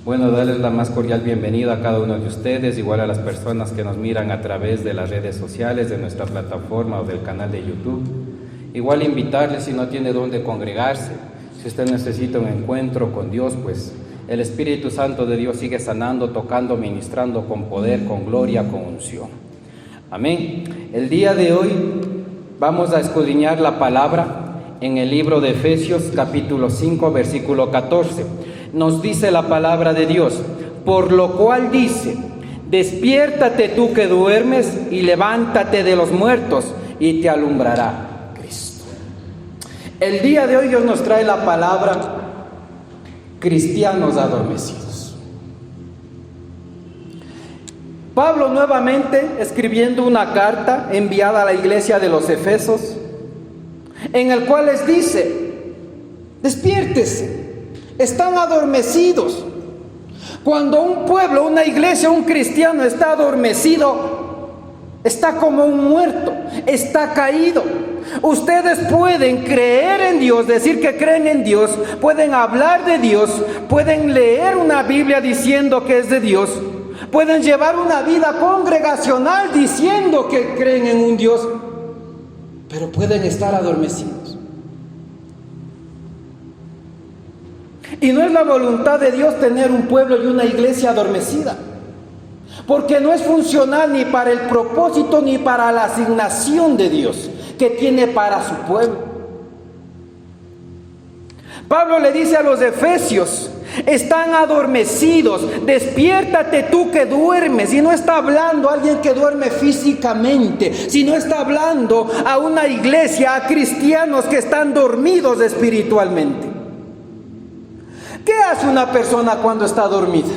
Bueno, darles la más cordial bienvenida a cada uno de ustedes, igual a las personas que nos miran a través de las redes sociales, de nuestra plataforma o del canal de YouTube. Igual invitarles, si no tiene dónde congregarse, si usted necesita un encuentro con Dios, pues el Espíritu Santo de Dios sigue sanando, tocando, ministrando con poder, con gloria, con unción. Amén. El día de hoy vamos a escudriñar la palabra en el libro de Efesios capítulo 5, versículo 14. Nos dice la palabra de Dios, por lo cual dice, despiértate tú que duermes y levántate de los muertos y te alumbrará Cristo. El día de hoy Dios nos trae la palabra cristianos adormecidos. Pablo nuevamente escribiendo una carta enviada a la iglesia de los Efesos, en el cual les dice, despiértese. Están adormecidos. Cuando un pueblo, una iglesia, un cristiano está adormecido, está como un muerto, está caído. Ustedes pueden creer en Dios, decir que creen en Dios, pueden hablar de Dios, pueden leer una Biblia diciendo que es de Dios, pueden llevar una vida congregacional diciendo que creen en un Dios, pero pueden estar adormecidos. Y no es la voluntad de Dios tener un pueblo y una iglesia adormecida, porque no es funcional ni para el propósito ni para la asignación de Dios que tiene para su pueblo. Pablo le dice a los efesios, están adormecidos, despiértate tú que duermes. Y no está hablando a alguien que duerme físicamente, sino está hablando a una iglesia, a cristianos que están dormidos espiritualmente. ¿Qué hace una persona cuando está dormida?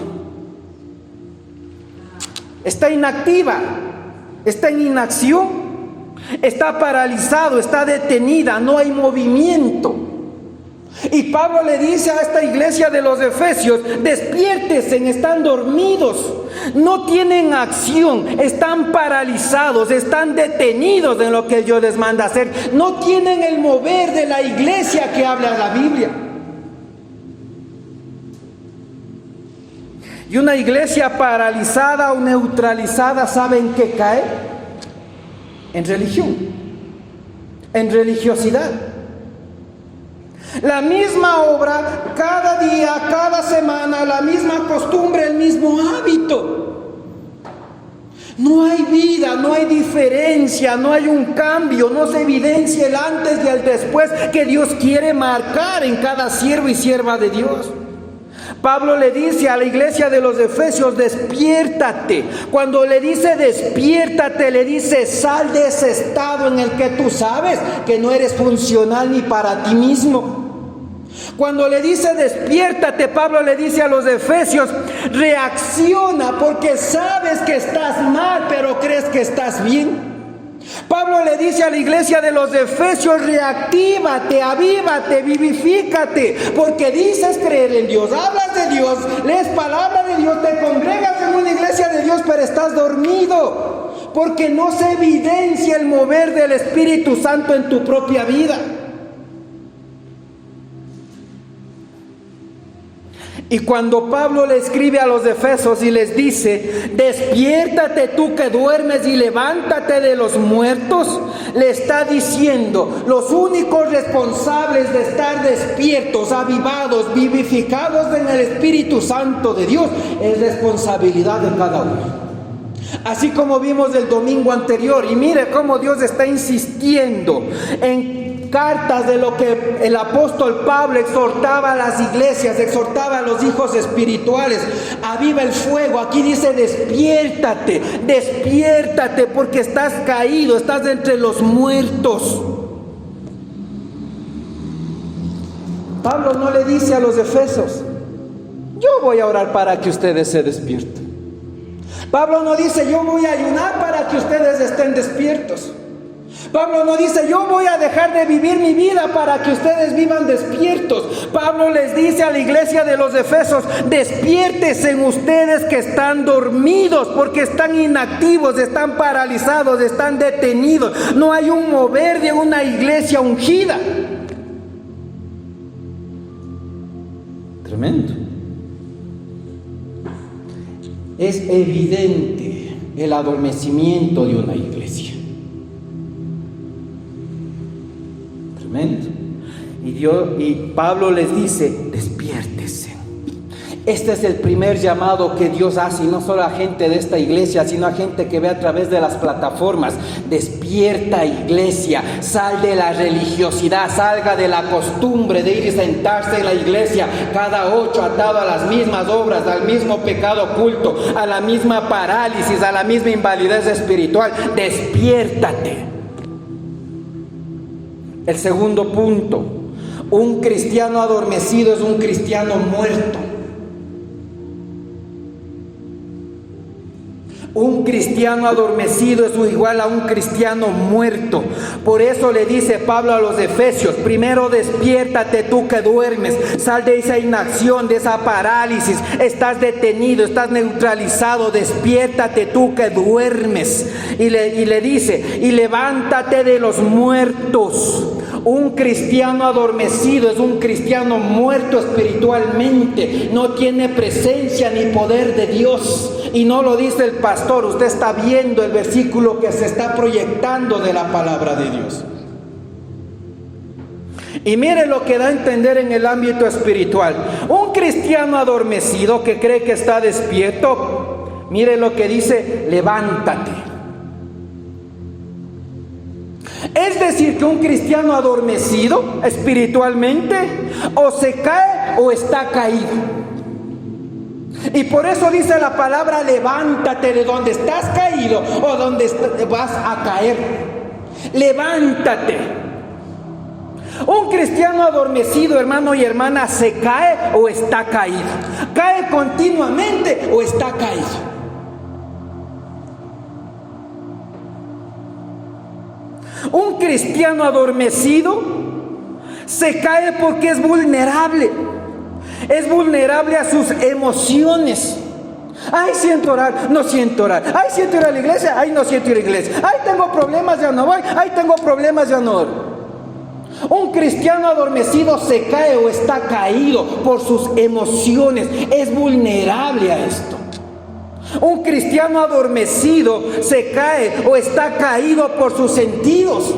Está inactiva, está en inacción, está paralizado, está detenida, no hay movimiento. Y Pablo le dice a esta iglesia de los Efesios, despiértense, están dormidos, no tienen acción, están paralizados, están detenidos en lo que Dios les manda hacer, no tienen el mover de la iglesia que habla la Biblia. Y una iglesia paralizada o neutralizada, ¿saben qué cae? En religión, en religiosidad. La misma obra, cada día, cada semana, la misma costumbre, el mismo hábito. No hay vida, no hay diferencia, no hay un cambio, no se evidencia el antes y el después que Dios quiere marcar en cada siervo y sierva de Dios. Pablo le dice a la iglesia de los Efesios, despiértate. Cuando le dice despiértate, le dice sal de ese estado en el que tú sabes que no eres funcional ni para ti mismo. Cuando le dice despiértate, Pablo le dice a los Efesios, reacciona porque sabes que estás mal, pero crees que estás bien. Pablo le dice a la iglesia de los Efesios, reactívate, avívate, vivifícate, porque dices creer en Dios, hablas de Dios, lees palabra de Dios, te congregas en una iglesia de Dios, pero estás dormido, porque no se evidencia el mover del Espíritu Santo en tu propia vida. Y cuando Pablo le escribe a los Efesios y les dice, despiértate tú que duermes y levántate de los muertos, le está diciendo, los únicos responsables de estar despiertos, avivados, vivificados en el Espíritu Santo de Dios, es responsabilidad de cada uno. Así como vimos el domingo anterior, y mire cómo Dios está insistiendo en cartas de lo que el apóstol Pablo exhortaba a las iglesias, exhortaba a los hijos espirituales, aviva el fuego. Aquí dice despiértate, despiértate porque estás caído, estás entre los muertos. Pablo no le dice a los Efesios, yo voy a orar para que ustedes se despierten. Pablo no dice, yo voy a ayunar para que ustedes estén despiertos. Pablo no dice, yo voy a dejar de vivir mi vida para que ustedes vivan despiertos. Pablo les dice a la iglesia de los Efesios, despiértense ustedes que están dormidos, porque están inactivos, están paralizados, están detenidos. No hay un mover de una iglesia ungida. Tremendo. es evidente el adormecimiento de una iglesia. Tremendo. Y Pablo les dice, despiértese. Este es el primer llamado que Dios hace, y no solo a gente de esta iglesia, sino a gente que ve a través de las plataformas. Despierta, iglesia, sal de la religiosidad, salga de la costumbre de ir y sentarse en la iglesia cada 8 atado a las mismas obras, al mismo pecado oculto, a la misma parálisis, a la misma invalidez espiritual. Despiértate. El segundo punto, un cristiano adormecido es un cristiano muerto. Un cristiano adormecido es igual a un cristiano muerto. Por eso le dice Pablo a los Efesios, primero despiértate tú que duermes, sal de esa inacción, de esa parálisis, estás detenido, estás neutralizado, despiértate tú que duermes. Y le dice, y levántate de los muertos. Un cristiano adormecido es un cristiano muerto espiritualmente, no tiene presencia ni poder de Dios. Y no lo dice el pastor, usted está viendo el versículo que se está proyectando de la palabra de Dios. Y mire lo que da a entender en el ámbito espiritual. Un cristiano adormecido que cree que está despierto, mire lo que dice, levántate. Es decir, que un cristiano adormecido espiritualmente o se cae o está caído. Y por eso dice la palabra, levántate de donde estás caído o donde vas a caer. Levántate. Un cristiano adormecido, hermano y hermana, se cae o está caído. Cae continuamente o está caído. Un cristiano adormecido se cae porque es vulnerable. Es vulnerable a sus emociones. Ay, siento orar, no siento orar. Ay, siento ir a la iglesia, ay, no siento ir a la iglesia. Ay, tengo problemas, ya no voy. Ay, tengo problemas, ya no oro. Un cristiano adormecido se cae o está caído por sus emociones. Es vulnerable a esto. Un cristiano adormecido se cae o está caído por sus sentidos.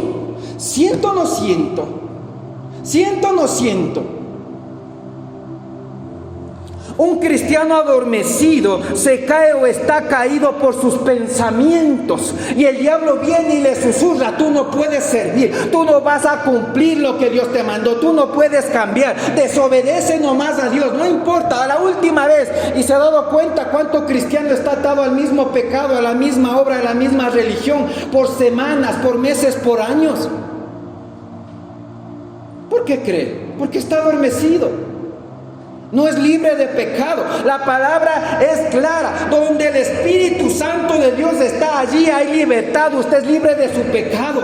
Siento o no siento. Siento o no siento. Un cristiano adormecido se cae o está caído por sus pensamientos. Y el diablo viene y le susurra, tú no puedes servir, tú no vas a cumplir lo que Dios te mandó, tú no puedes cambiar, desobedece nomás a Dios, no importa, a la última vez. Y se ha dado cuenta cuánto cristiano está atado al mismo pecado, a la misma obra, a la misma religión, por semanas, por meses, por años. ¿Por qué cree? Porque está adormecido. No es libre de pecado. La palabra es clara. Donde el Espíritu Santo de Dios está, allí hay libertad. Usted es libre de su pecado,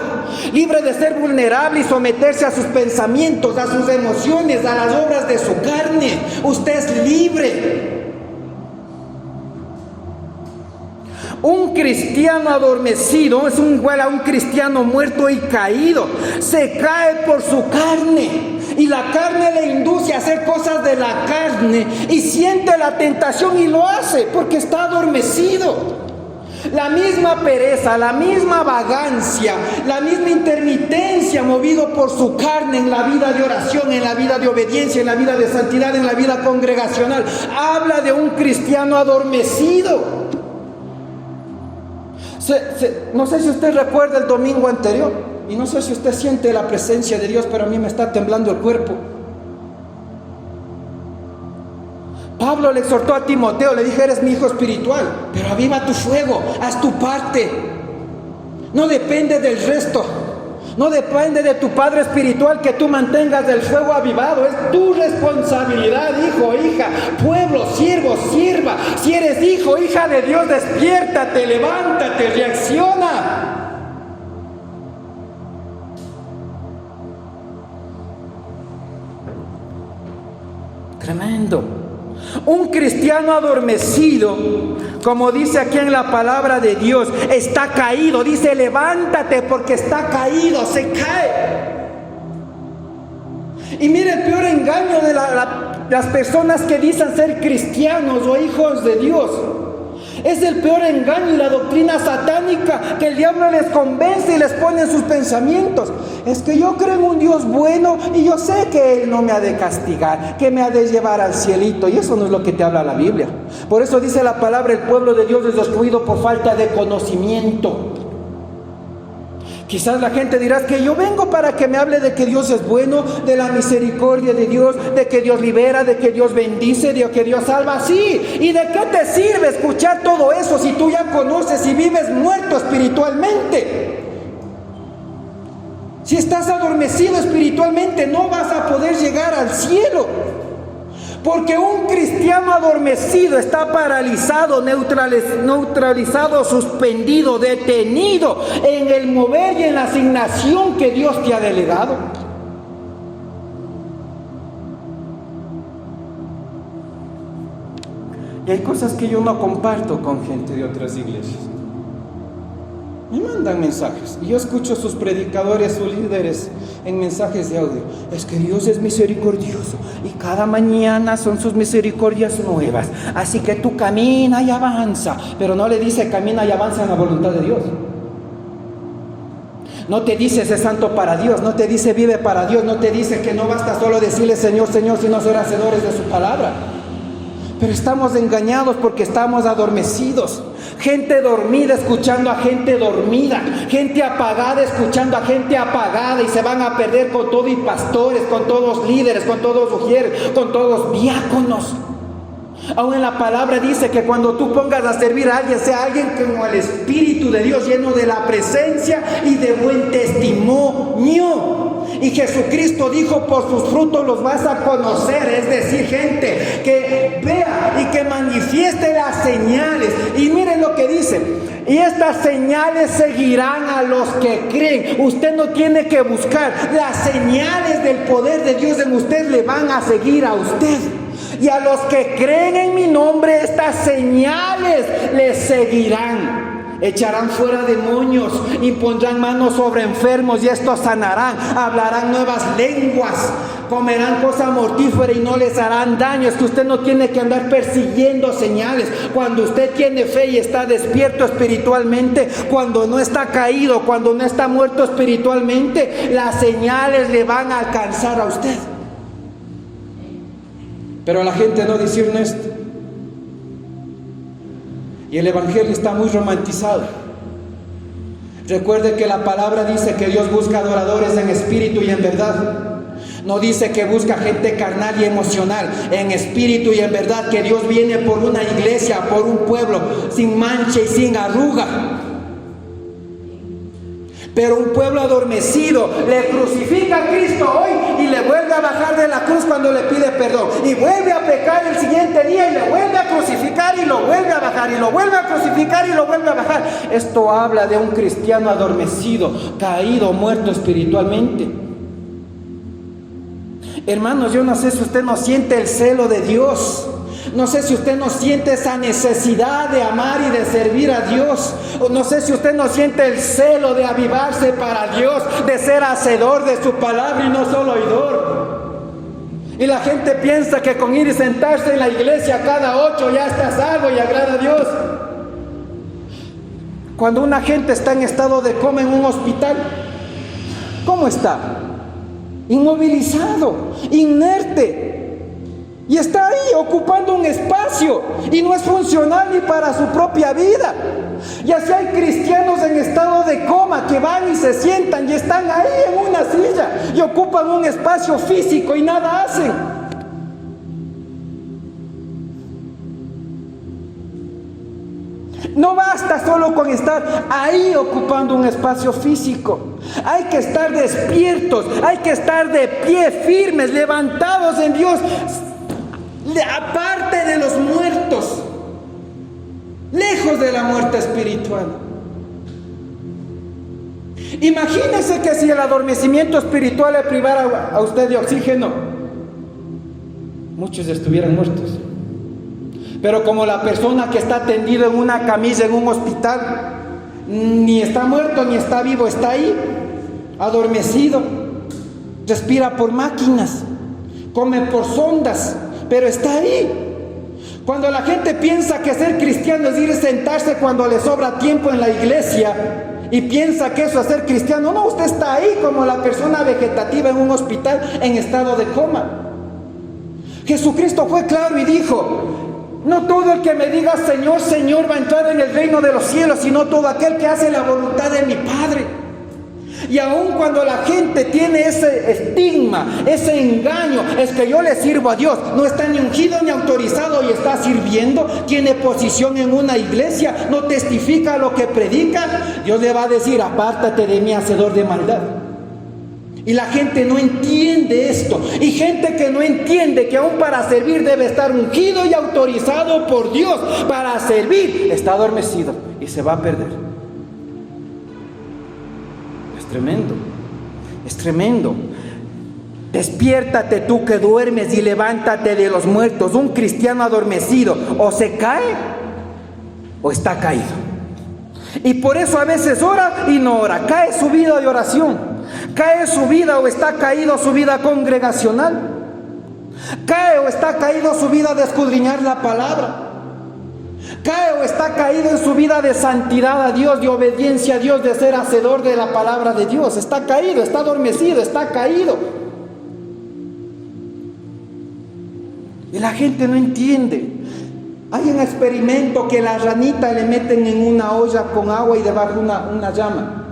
libre de ser vulnerable y someterse a sus pensamientos, a sus emociones, a las obras de su carne. Usted es libre. Un cristiano adormecido es igual a un cristiano muerto y caído. Se cae por su carne. Y la carne le induce a hacer cosas de la carne. Y siente la tentación y lo hace porque está adormecido. La misma pereza, la misma vagancia, la misma intermitencia movido por su carne en la vida de oración, en la vida de obediencia, en la vida de santidad, en la vida congregacional. Habla de un cristiano adormecido. No sé si usted recuerda el domingo anterior y no sé si usted siente la presencia de Dios, pero a mí me está temblando el cuerpo. Pablo le exhortó a Timoteo, le dije, eres mi hijo espiritual, pero aviva tu fuego, haz tu parte. No depende del resto, no depende de tu padre espiritual que tú mantengas el fuego avivado. Es tu responsabilidad, hijo, hija, pueblo, siervo, sierva. Si eres hijo, hija de Dios, despiértate, levántate, reacciona. Tremendo. Un cristiano adormecido, como dice aquí en la palabra de Dios, está caído. Dice, levántate porque está caído, se cae. Y mire el peor engaño de las personas que dicen ser cristianos o hijos de Dios. Es el peor engaño y la doctrina satánica que el diablo les convence y les pone en sus pensamientos. Es que yo creo en un Dios bueno y yo sé que Él no me ha de castigar, que me ha de llevar al cielito. Y eso no es lo que te habla la Biblia. Por eso dice la palabra, el pueblo de Dios es destruido por falta de conocimiento. Quizás la gente dirá que yo vengo para que me hable de que Dios es bueno, de la misericordia de Dios, de que Dios libera, de que Dios bendice, de que Dios salva. Sí, ¿y de qué te sirve escuchar todo eso si tú ya conoces y vives muerto espiritualmente? Si estás adormecido espiritualmente, no vas a poder llegar al cielo. Porque un cristiano adormecido está paralizado, neutralizado, suspendido, detenido en el mover y en la asignación que Dios te ha delegado. Y hay cosas que yo no comparto con gente de otras iglesias. Me mandan mensajes y yo escucho a sus predicadores, sus líderes en mensajes de audio. Es que Dios es misericordioso y cada mañana son sus misericordias nuevas. Así que tú camina y avanza. Pero no le dice camina y avanza en la voluntad de Dios. No te dice sé santo para Dios, no te dice vive para Dios, no te dice que no basta solo decirle Señor, Señor, sino ser hacedores de su palabra. Pero estamos engañados porque estamos adormecidos. Gente dormida escuchando a gente dormida. Gente apagada escuchando a gente apagada. Y se van a perder con todo y pastores, con todos líderes, con todos ujieres, con todos diáconos. Aún en la palabra dice que cuando tú pongas a servir a alguien, sea alguien como el Espíritu de Dios, lleno de la presencia y de buen testimonio. Y Jesucristo dijo, por sus frutos los vas a conocer. Es decir, gente que vea y que manifieste las señales. Y miren lo que dice: y estas señales seguirán a los que creen. Usted no tiene que buscar. Las señales del poder de Dios en usted le van a seguir a usted. Y a los que creen en mi nombre, estas señales les seguirán. Echarán fuera demonios, impondrán manos sobre enfermos y estos sanarán. Hablarán nuevas lenguas, comerán cosa mortífera y no les harán daño. Es que usted no tiene que andar persiguiendo señales. Cuando usted tiene fe y está despierto espiritualmente, cuando no está caído, cuando no está muerto espiritualmente, las señales le van a alcanzar a usted. Pero la gente no discierne esto. Y el evangelio está muy romantizado. Recuerde que la palabra dice que Dios busca adoradores en espíritu y en verdad. No dice que busca gente carnal y emocional. En espíritu y en verdad, que Dios viene por una iglesia, por un pueblo sin mancha y sin arruga. Pero un pueblo adormecido le crucifica a Cristo hoy y le vuelve a bajar de la cruz cuando le pide perdón. Y vuelve a pecar el siguiente día y le vuelve a crucificar y lo vuelve a bajar. Y lo vuelve a crucificar y lo vuelve a bajar. Esto habla de un cristiano adormecido, caído, muerto espiritualmente. Hermanos, yo no sé si usted no siente el celo de Dios. No sé si usted no siente esa necesidad de amar y de servir a Dios. O no sé si usted no siente el celo de avivarse para Dios, de ser hacedor de su palabra y no solo oidor. Y la gente piensa que con ir y sentarse en la iglesia cada 8 ya está salvo y agrada a Dios. Cuando una gente está en estado de coma en un hospital, ¿cómo está? Inmovilizado, inerte. Y está ahí ocupando un espacio y no es funcional ni para su propia vida. Y así hay cristianos en estado de coma que van y se sientan y están ahí en una silla y ocupan un espacio físico y nada hacen. No basta solo con estar ahí ocupando un espacio físico. Hay que estar despiertos, hay que estar de pie, firmes, levantados en Dios. Aparte de los muertos, lejos de la muerte espiritual. Imagínese que si el adormecimiento espiritual le privara a usted de oxígeno, muchos estuvieran muertos. Pero como la persona que está tendido en una camilla en un hospital, ni está muerto ni está vivo, está ahí, adormecido, respira por máquinas, come por sondas, pero está ahí. Cuando la gente piensa que ser cristiano es ir a sentarse cuando le sobra tiempo en la iglesia y piensa que eso es ser cristiano, no, usted está ahí como la persona vegetativa en un hospital en estado de coma. Jesucristo fue claro y dijo: no todo el que me diga Señor, Señor va a entrar en el reino de los cielos, sino todo aquel que hace la voluntad de mi Padre. Y aun cuando la gente tiene ese estigma, ese engaño, es que yo le sirvo a Dios, no está ni ungido ni autorizado y está sirviendo, tiene posición en una iglesia, no testifica lo que predica, Dios le va a decir: apártate de mí, hacedor de maldad. Y la gente no entiende esto. Y gente que no entiende que aún para servir debe estar ungido y autorizado por Dios para servir, está adormecido y se va a perder. Tremendo, es tremendo. Despiértate tú que duermes y levántate de los muertos. Un cristiano adormecido o se cae o está caído. Y por eso a veces ora y no ora. Cae su vida de oración, cae su vida o está caído su vida congregacional, cae o está caído su vida de escudriñar la palabra, cae o está caído en su vida de santidad a Dios, de obediencia a Dios, de ser hacedor de la palabra de Dios. Está caído, está adormecido, está caído. Y la gente no entiende. Hay un experimento que la ranita le meten en una olla con agua y debajo una llama.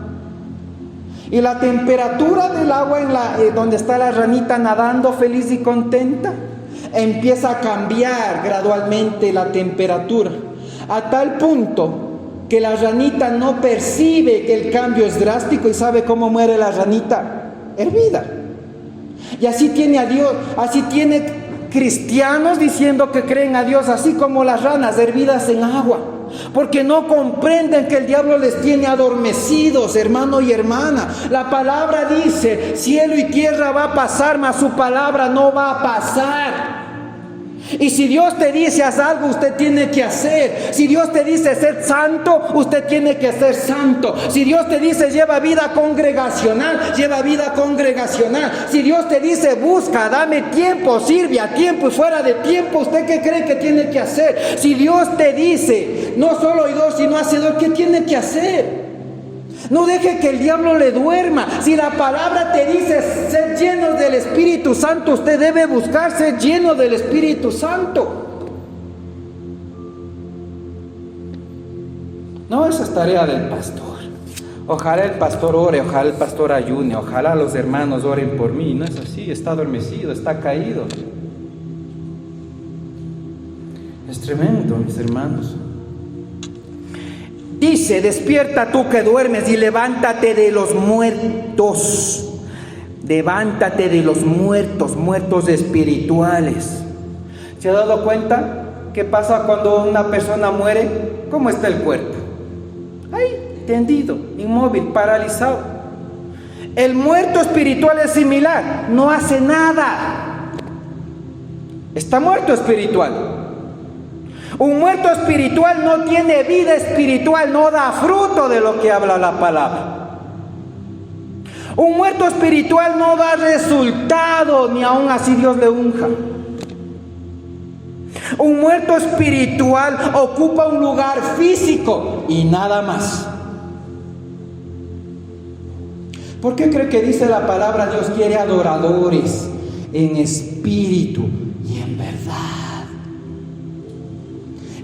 Y la temperatura del agua donde está la ranita nadando feliz y contenta, empieza a cambiar gradualmente la temperatura, a tal punto que la ranita no percibe que el cambio es drástico. ¿Y sabe cómo muere la ranita? Hervida. Y así tiene a Dios, así tiene cristianos diciendo que creen a Dios, así como las ranas hervidas en agua, porque no comprenden que el diablo les tiene adormecidos, hermano y hermana. La palabra dice: cielo y tierra va a pasar, mas su palabra no va a pasar. Y si Dios te dice haz algo, usted tiene que hacer. Si Dios te dice ser santo, usted tiene que ser santo. Si Dios te dice lleva vida congregacional, lleva vida congregacional. Si Dios te dice busca, dame tiempo, sirve a tiempo y fuera de tiempo, ¿usted qué cree que tiene que hacer? Si Dios te dice no solo oidor sino hacedor, ¿qué tiene que hacer? No deje que el diablo le duerma. Si la palabra te dice ser llenos del Espíritu Santo, usted debe buscar ser lleno del Espíritu Santo. No, esa es tarea del pastor. Ojalá el pastor ore, ojalá el pastor ayune, ojalá los hermanos oren por mí. No es así, está adormecido, está caído. Es tremendo, mis hermanos. Dice: despierta tú que duermes y levántate de los muertos. Levántate de los muertos, muertos espirituales. ¿Se ha dado cuenta qué pasa cuando una persona muere? ¿Cómo está el cuerpo? Ahí, tendido, inmóvil, paralizado. El muerto espiritual es similar, no hace nada. Está muerto espiritual. Un muerto espiritual no tiene vida espiritual, no da fruto de lo que habla la palabra. Un muerto espiritual no da resultado, ni aun así Dios le unja. Un muerto espiritual ocupa un lugar físico y nada más. ¿Por qué cree que dice la palabra Dios quiere adoradores en espíritu y en verdad?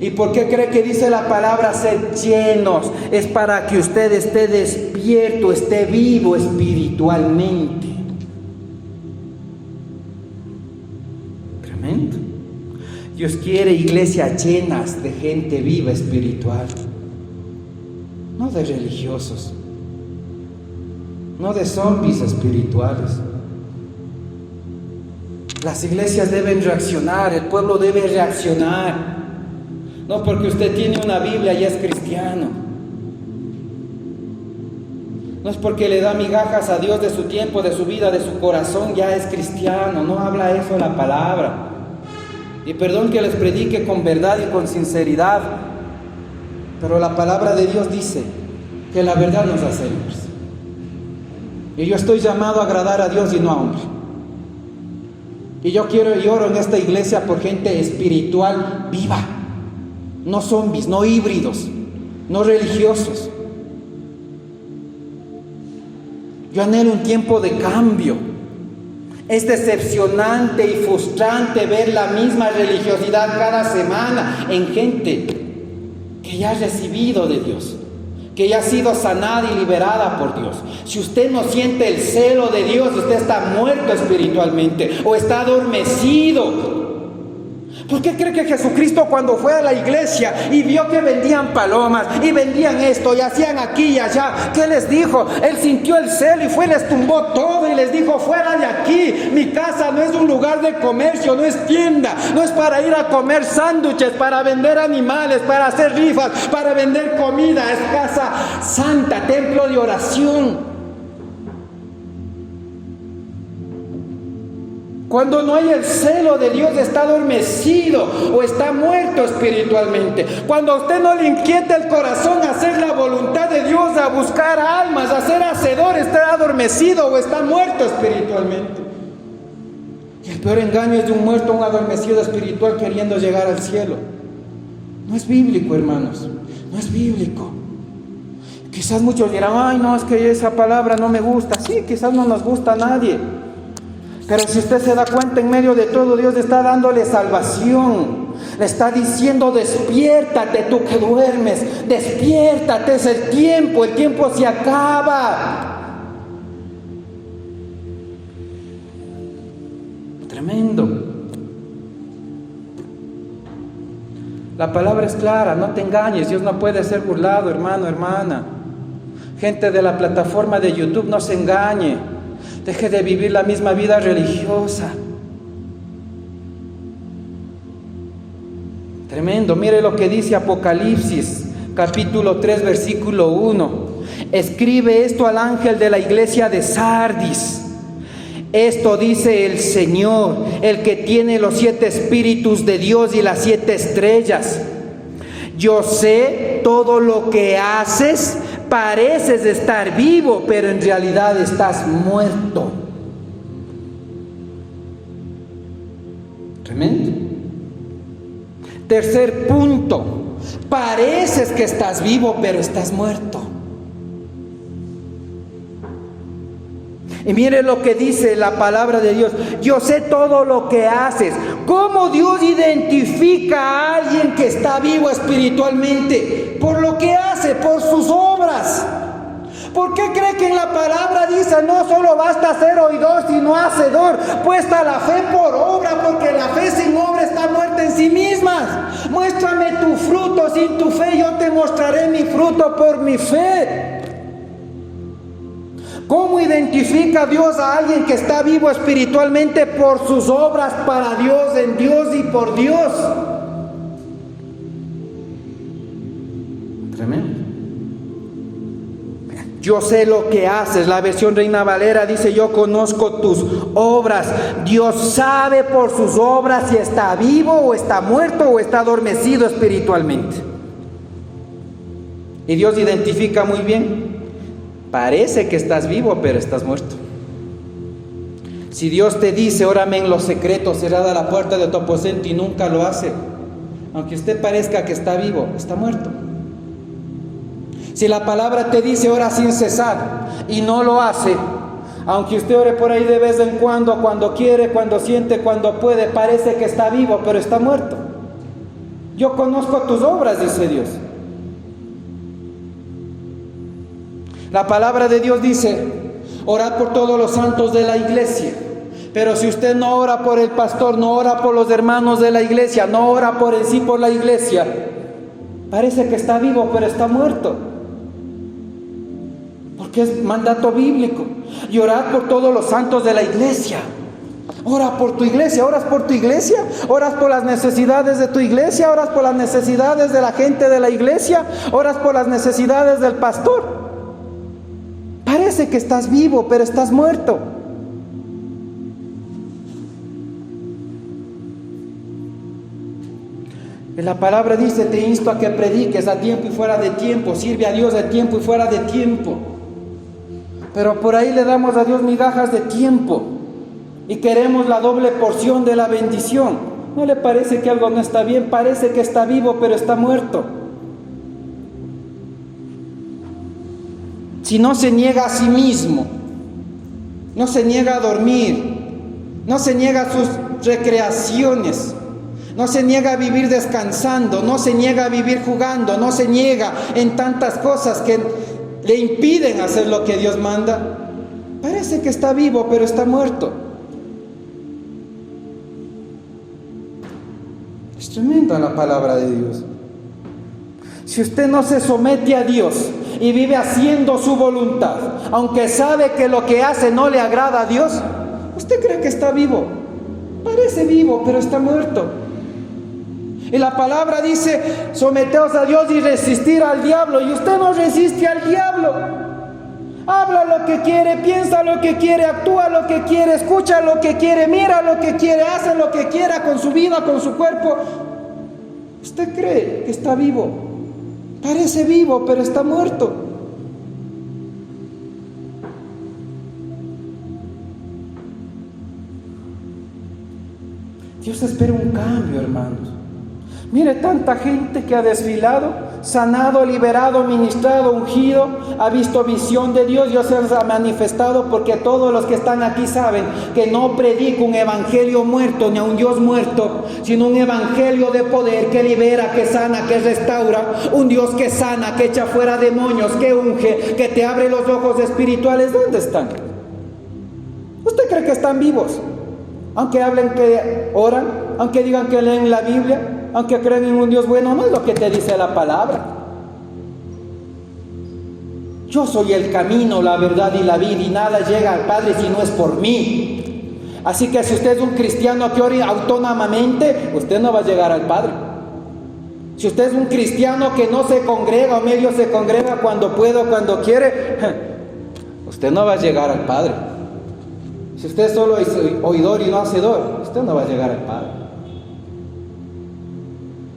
¿Y por qué cree que dice la palabra sed llenos? Es para que usted esté despierto, esté vivo espiritualmente. Tremendo. Dios quiere iglesias llenas de gente viva espiritual, no de religiosos, no de zombies espirituales. Las iglesias deben reaccionar, el pueblo debe reaccionar. No porque usted tiene una Biblia ya es cristiano. No es porque le da migajas a Dios de su tiempo, de su vida, de su corazón, ya es cristiano. No habla eso la palabra. Y perdón que les predique con verdad y con sinceridad, pero la palabra de Dios dice que la verdad nos hace libres. Y yo estoy llamado a agradar a Dios y no a hombre. Y yo quiero y oro en esta iglesia por gente espiritual viva, no zombies, no híbridos, no religiosos. Yo anhelo un tiempo de cambio. Es decepcionante y frustrante ver la misma religiosidad cada semana en gente que ya ha recibido de Dios, que ya ha sido sanada y liberada por Dios. Si usted no siente el celo de Dios, usted está muerto espiritualmente o está adormecido. ¿Por qué cree que Jesucristo, cuando fue a la iglesia y vio que vendían palomas y vendían esto y hacían aquí y allá, qué les dijo? Él sintió el celo y fue y les tumbó todo y les dijo: fuera de aquí, mi casa no es un lugar de comercio, no es tienda, no es para ir a comer sándwiches, para vender animales, para hacer rifas, para vender comida, es casa santa, templo de oración. Cuando no hay el celo de Dios, está adormecido o está muerto espiritualmente. Cuando a usted no le inquieta el corazón a hacer la voluntad de Dios, a buscar almas, a ser hacedor, está adormecido o está muerto espiritualmente. Y el peor engaño es de un muerto, un adormecido espiritual queriendo llegar al cielo. No es bíblico, hermanos, no es bíblico. Quizás muchos dirán: ay, no, es que esa palabra no me gusta. Sí, quizás no nos gusta a nadie. Pero si usted se da cuenta, en medio de todo, Dios está dándole salvación. Le está diciendo: despiértate tú que duermes, despiértate, es el tiempo se acaba. Tremendo. La palabra es clara, no te engañes, Dios no puede ser burlado, hermano, hermana. Gente de la plataforma de YouTube, no se engañe. Deje de vivir la misma vida religiosa. Tremendo. Mire lo que dice Apocalipsis, capítulo 3, versículo 1. Escribe esto al ángel de la iglesia de Sardis. Esto dice el Señor, el que tiene los 7 espíritus de Dios y las 7 estrellas. Yo sé todo lo que haces. Pareces estar vivo, pero en realidad estás muerto. Tremendo. Tercer punto: pareces que estás vivo, pero estás muerto. Y mire lo que dice la palabra de Dios: yo sé todo lo que haces. ¿Cómo Dios identifica a alguien que está vivo espiritualmente? Por lo que hace, por sus obras. ¿Por qué cree que en la palabra dice: no solo basta ser oidor, sino hacedor? Puesta la fe por obra, porque la fe sin obra está muerta en sí misma. Muéstrame tu fruto, sin tu fe yo te mostraré mi fruto por mi fe. ¿Cómo identifica Dios a alguien que está vivo espiritualmente? Por sus obras para Dios, en Dios y por Dios. Tremendo. Yo sé lo que haces. La versión Reina Valera dice: yo conozco tus obras. Dios sabe por sus obras si está vivo o está muerto o está adormecido espiritualmente. Y Dios identifica muy bien. Parece que estás vivo, pero estás muerto. Si Dios te dice: órame en los secretos, cerrada la puerta de tu aposento, y nunca lo hace, aunque usted parezca que está vivo, está muerto. Si la palabra te dice: ora sin cesar, y no lo hace, aunque usted ore por ahí de vez en cuando quiere, cuando siente, cuando puede, parece que está vivo, pero está muerto. Yo conozco tus obras, dice Dios. La palabra de Dios dice: orad por todos los santos de la iglesia. Pero si usted no ora por el pastor, no ora por los hermanos de la iglesia, no ora por en sí, por la iglesia, parece que está vivo, pero está muerto. Porque es mandato bíblico. Y orad por todos los santos de la iglesia. Ora por tu iglesia. ¿Oras por tu iglesia? ¿Oras por las necesidades de tu iglesia? ¿Oras por las necesidades de la gente de la iglesia? ¿Oras por las necesidades del pastor? Parece que estás vivo, pero estás muerto. Y la palabra dice: te insto a que prediques a tiempo y fuera de tiempo. Sirve a Dios a tiempo y fuera de tiempo. Pero por ahí le damos a Dios migajas de tiempo. y queremos la doble porción de la bendición. ¿No le parece que algo no está bien? Parece que está vivo, pero está muerto. Si no se niega a sí mismo, no se niega a dormir, no se niega a sus recreaciones, no se niega a vivir descansando, no se niega a vivir jugando, no se niega en tantas cosas que le impiden hacer lo que Dios manda, parece que está vivo, pero está muerto. Es tremenda la palabra de Dios. Si usted no se somete a Dios y vive haciendo su voluntad, aunque sabe que lo que hace no le agrada a Dios, usted cree que está vivo. Parece vivo, pero está muerto. Y la palabra dice, someteos a Dios y resistir al diablo. Y usted no resiste al diablo. Habla lo que quiere, piensa lo que quiere, actúa lo que quiere, escucha lo que quiere, mira lo que quiere, hace lo que quiera con su vida, con su cuerpo. Usted cree que está vivo. Parece vivo, pero está muerto. Dios espera un cambio, hermanos. Mire tanta gente que ha desfilado, sanado, liberado, ministrado, ungido, ha visto visión de Dios. Dios se ha manifestado, porque todos los que están aquí saben que no predico un evangelio muerto ni a un Dios muerto, sino un evangelio de poder que libera, que sana, que restaura, un Dios que sana, que echa fuera demonios, que unge, que te abre los ojos espirituales. ¿Dónde están? ¿Usted cree que están vivos? Aunque hablen que oran, aunque digan que leen la Biblia, aunque creen en un Dios bueno, no es lo que te dice la palabra. Yo soy el camino, la verdad y la vida, y nada llega al Padre si no es por mí. Así que si usted es un cristiano que ore autónomamente, usted no va a llegar al Padre. Si usted es un cristiano que no se congrega o medio se congrega cuando puede o cuando quiere, usted no va a llegar al Padre. Si usted solo es oidor y no hacedor, usted no va a llegar al Padre.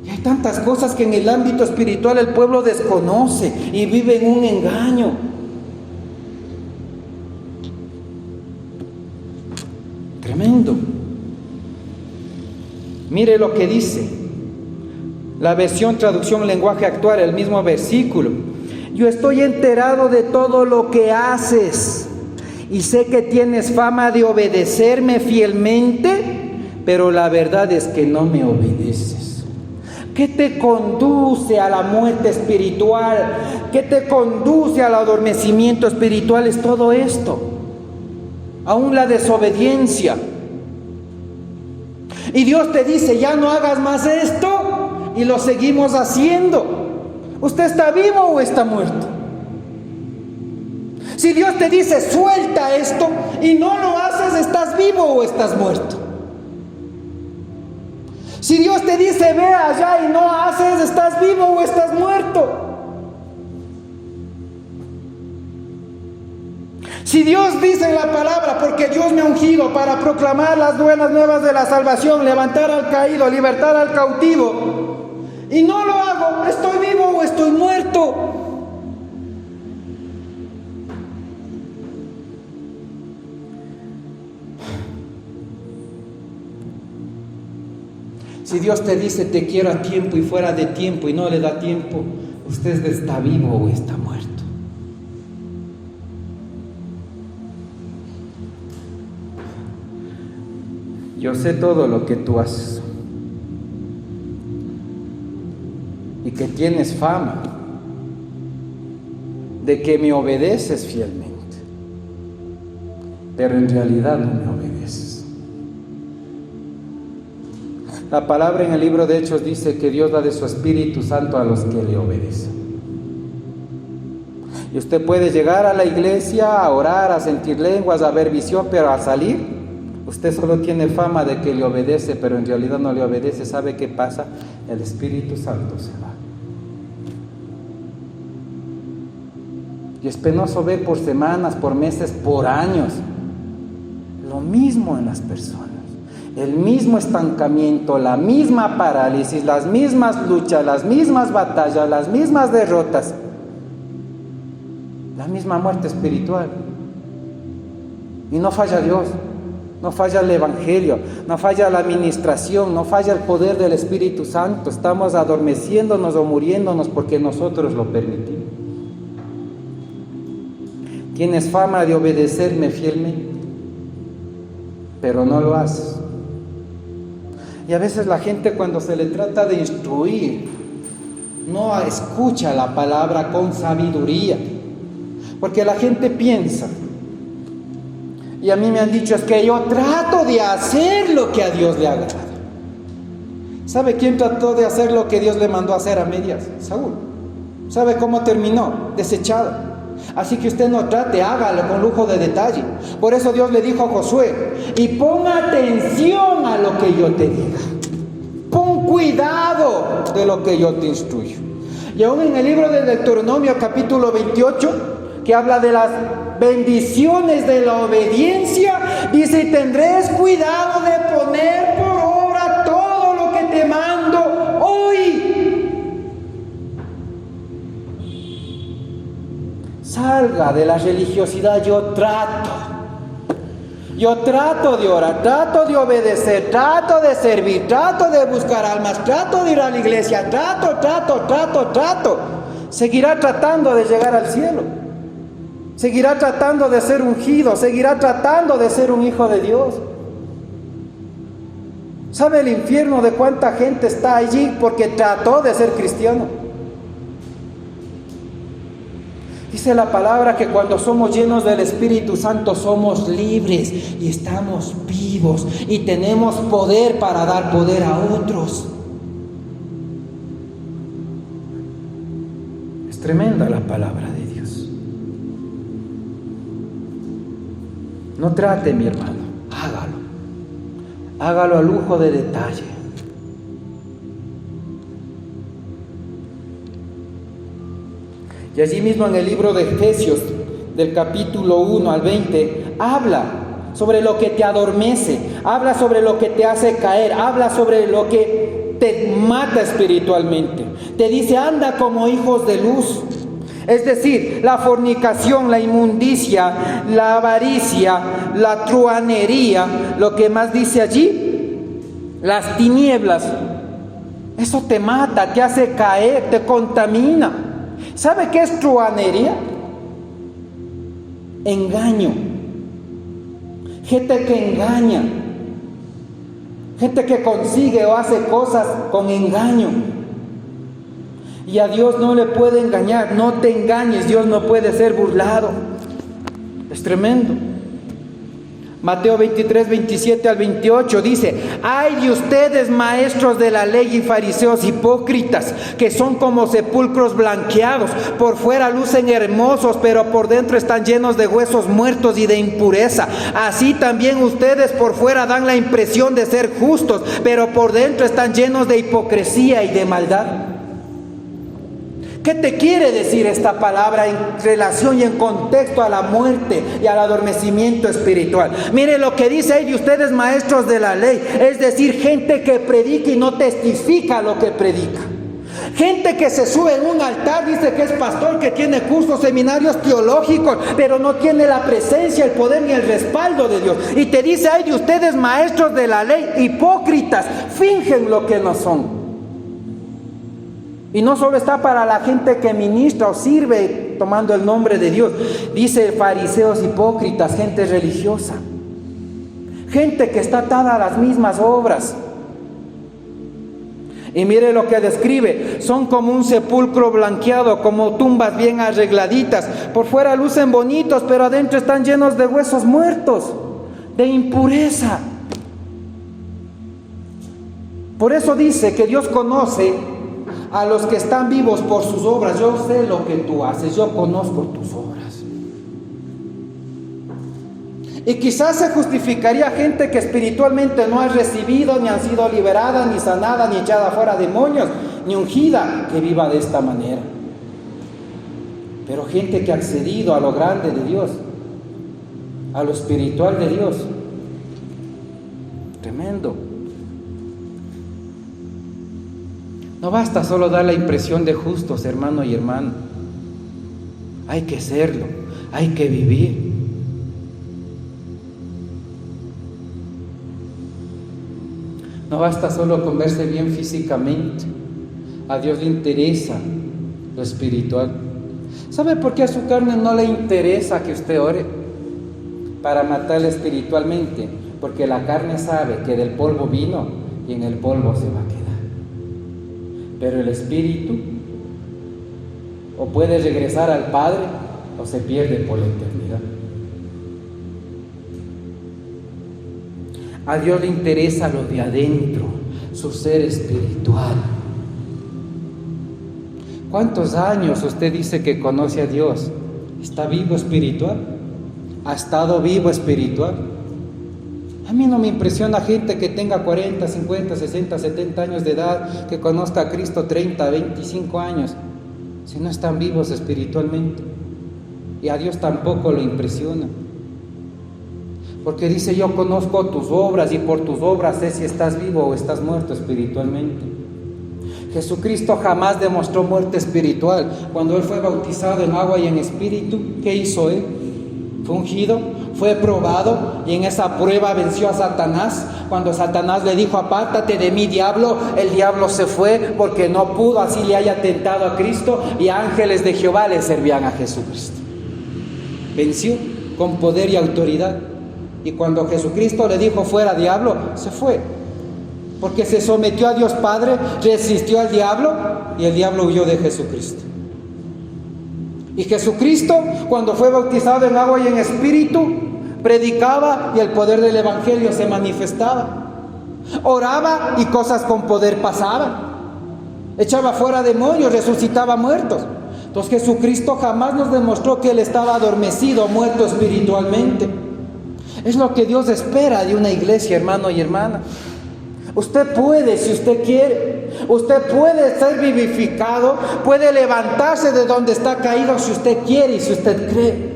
Y hay tantas cosas que en el ámbito espiritual el pueblo desconoce y vive en un engaño. Tremendo. Mire lo que dice la versión traducción lenguaje actual, el mismo versículo. Yo estoy enterado de todo lo que haces y sé que tienes fama de obedecerme fielmente, pero la verdad es que no me obedeces. ¿Qué te conduce a la muerte espiritual? ¿Qué te conduce al adormecimiento espiritual? Es todo esto. Aún la desobediencia. Y Dios te dice, ya no hagas más esto, y lo seguimos haciendo. ¿Usted está vivo o está muerto? Si Dios te dice, suelta esto, y no lo haces, ¿estás vivo o estás muerto? Si Dios te dice, ve allá y no haces, ¿estás vivo o estás muerto? Si Dios dice en la palabra, porque Dios me ha ungido para proclamar las buenas nuevas de la salvación, levantar al caído, libertar al cautivo, y no lo hago, ¿estoy vivo o estoy muerto? Si Dios te dice te quiero a tiempo y fuera de tiempo y no le da tiempo, ¿usted está vivo o está muerto? Yo sé todo lo que tú haces y que tienes fama de que me obedeces fielmente, pero en realidad no me obedeces. La palabra en el libro de Hechos dice que Dios da de su Espíritu Santo a los que le obedecen. Y usted puede llegar a la iglesia, a orar, a sentir lenguas, a ver visión, pero al salir, usted solo tiene fama de que le obedece, pero en realidad no le obedece. ¿Sabe qué pasa? El Espíritu Santo se va. Y es penoso ver por semanas, por meses, por años, lo mismo en las personas. El mismo estancamiento, la misma parálisis, las mismas luchas, las mismas batallas, las mismas derrotas, la misma muerte espiritual. Y no falla Dios. No falla el Evangelio, no falla la administración, no falla el poder del Espíritu Santo. Estamos adormeciéndonos o muriéndonos porque nosotros lo permitimos. Tienes fama de obedecerme fielmente, pero no lo haces. Y a veces la gente, cuando se le trata de instruir, no escucha la palabra con sabiduría, porque la gente piensa, y a mí me han dicho, es que yo trato de hacer lo que a Dios le agrada. ¿Sabe quién trató de hacer lo que Dios le mandó a hacer a medias? Saúl. ¿Sabe cómo terminó? Desechado. Así que usted no trate, hágalo con lujo de detalle. Por eso Dios le dijo a Josué, y pon atención a lo que yo te diga. Pon cuidado de lo que yo te instruyo. Y aún en el libro de Deuteronomio capítulo 28, que habla de las bendiciones de la obediencia, dice, y tendréis cuidado de poner por obra todo lo que te mando hoy. Salga de la religiosidad. Yo trato de orar, trato de obedecer, trato de servir, trato de buscar almas, trato de ir a la iglesia, trato. Seguirá tratando de llegar al cielo. Seguirá tratando de ser ungido, seguirá tratando de ser un hijo de Dios. ¿Sabe el infierno de cuánta gente está allí porque trató de ser cristiano? Dice la palabra que cuando somos llenos del Espíritu Santo somos libres y estamos vivos y tenemos poder para dar poder a otros. Es tremenda la palabra de Dios. No trate, mi hermano, hágalo a lujo de detalle. Y allí mismo en el libro de Efesios, del capítulo 1 al 20, habla sobre lo que te adormece, habla sobre lo que te hace caer, habla sobre lo que te mata espiritualmente. Te dice, anda como hijos de luz. Es decir, la fornicación, la inmundicia, la avaricia, la truhanería, lo que más dice allí, las tinieblas. Eso te mata, te hace caer, te contamina. ¿Sabe qué es truhanería? Engaño. Gente que engaña. Gente que consigue o hace cosas con engaño. Y a Dios no le puede engañar. No te engañes, Dios no puede ser burlado. Es tremendo. Mateo 23, 27 al 28 dice: ay de ustedes, maestros de la ley y fariseos hipócritas, que son como sepulcros blanqueados, por fuera lucen hermosos, pero por dentro están llenos de huesos muertos y de impureza. Así también ustedes por fuera dan la impresión de ser justos, pero por dentro están llenos de hipocresía y de maldad. ¿Qué te quiere decir esta palabra en relación y en contexto a la muerte y al adormecimiento espiritual? Mire lo que dice ahí de ustedes, maestros de la ley, es decir, gente que predica y no testifica lo que predica. Gente que se sube en un altar, dice que es pastor, que tiene cursos, seminarios teológicos, pero no tiene la presencia, el poder ni el respaldo de Dios. Y te dice, ay de ustedes, maestros de la ley, hipócritas, fingen lo que no son. Y no solo está para la gente que ministra o sirve tomando el nombre de Dios. Dice fariseos hipócritas, gente religiosa. Gente que está atada a las mismas obras. Y mire lo que describe. Son como un sepulcro blanqueado, como tumbas bien arregladitas. Por fuera lucen bonitos, pero adentro están llenos de huesos muertos, de impureza. Por eso dice que Dios conoce a los que están vivos por sus obras. Yo sé lo que tú haces, yo conozco tus obras. Y quizás se justificaría gente que espiritualmente no ha recibido, ni han sido liberada, ni sanada, ni echada fuera demonios, ni ungida, que viva de esta manera. Pero gente que ha accedido a lo grande de Dios, a lo espiritual de Dios, tremendo. No basta solo dar la impresión de justos, hermano y hermana. Hay que serlo, hay que vivir. No basta solo con verse bien físicamente. A Dios le interesa lo espiritual. ¿Sabe por qué a su carne no le interesa que usted ore? Para matarle espiritualmente. Porque la carne sabe que del polvo vino y en el polvo se va a quedar. Pero el espíritu o puede regresar al Padre o se pierde por la eternidad. A Dios le interesa lo de adentro, su ser espiritual. ¿Cuántos años usted dice que conoce a Dios? ¿Está vivo espiritual? ¿Ha estado vivo espiritual? A mí no me impresiona gente que tenga 40, 50, 60, 70 años de edad, que conozca a Cristo 30, 25 años, si no están vivos espiritualmente. Y a Dios tampoco lo impresiona. Porque dice, yo conozco tus obras y por tus obras sé si estás vivo o estás muerto espiritualmente. Jesucristo jamás demostró muerte espiritual. Cuando Él fue bautizado en agua y en espíritu, ¿qué hizo Él? Fue ungido, fue probado y en esa prueba venció a Satanás. Cuando Satanás le dijo, apártate de mí, diablo, el diablo se fue porque no pudo, así le haya tentado a Cristo, y ángeles de Jehová le servían a Jesucristo. Venció con poder y autoridad. Y cuando Jesucristo le dijo fuera diablo, se fue. Porque se sometió a Dios Padre, resistió al diablo y el diablo huyó de Jesucristo. Y Jesucristo, cuando fue bautizado en agua y en espíritu, predicaba y el poder del evangelio se manifestaba. Oraba y cosas con poder pasaban. Echaba fuera demonios, resucitaba muertos. Entonces Jesucristo jamás nos demostró que Él estaba adormecido, muerto espiritualmente. Es lo que Dios espera de una iglesia, hermano y hermana. Usted puede, si usted quiere, usted puede ser vivificado, puede levantarse de donde está caído si usted quiere y si usted cree.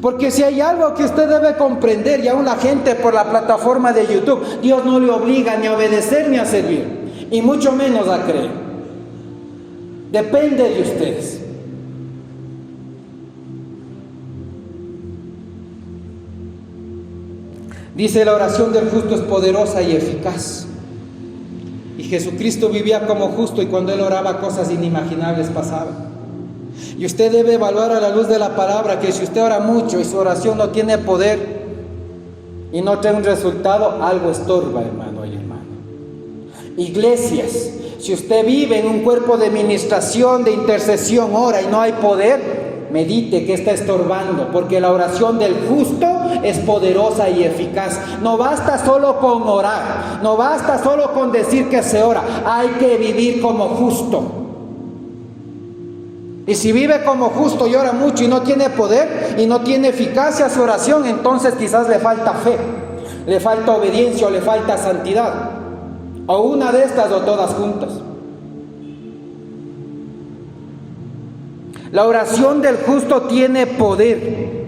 Porque si hay algo que usted debe comprender, y aún la gente por la plataforma de YouTube, Dios no le obliga ni a obedecer ni a servir, y mucho menos a creer. Depende de ustedes. Dice, la oración del justo es poderosa y eficaz. Y Jesucristo vivía como justo, y cuando Él oraba cosas inimaginables pasaban. Y usted debe evaluar a la luz de la palabra que si usted ora mucho y su oración no tiene poder y no trae un resultado, algo estorba, hermano y hermana. Iglesias, si usted vive en un cuerpo de ministración, de intercesión, ora y no hay poder, medite que está estorbando, porque la oración del justo es poderosa y eficaz. No basta solo con orar, no basta solo con decir que se ora, hay que vivir como justo. Y si vive como justo y ora mucho y no tiene poder y no tiene eficacia su oración, entonces quizás le falta fe, le falta obediencia o le falta santidad, o una de estas o todas juntas. La oración del justo tiene poder.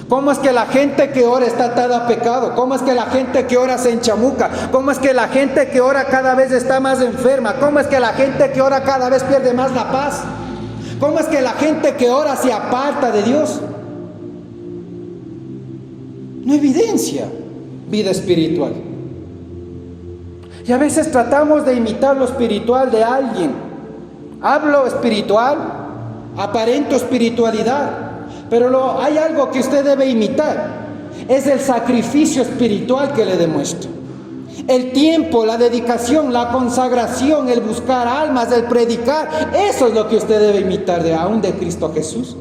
¿Cómo es que la gente que ora está atada a pecado? ¿Cómo es que la gente que ora se enchamuca? ¿Cómo es que la gente que ora cada vez está más enferma? ¿Cómo es que la gente que ora cada vez pierde más la paz? ¿Cómo es que la gente que ora se aparta de Dios? No evidencia vida espiritual. Y a veces tratamos de imitar lo espiritual de alguien. Hablo espiritual, aparento espiritualidad, pero hay algo que usted debe imitar. Es el sacrificio espiritual que le demuestro. El tiempo, la dedicación, la consagración, el buscar almas, el predicar, eso es lo que usted debe imitar aún de Cristo Jesús.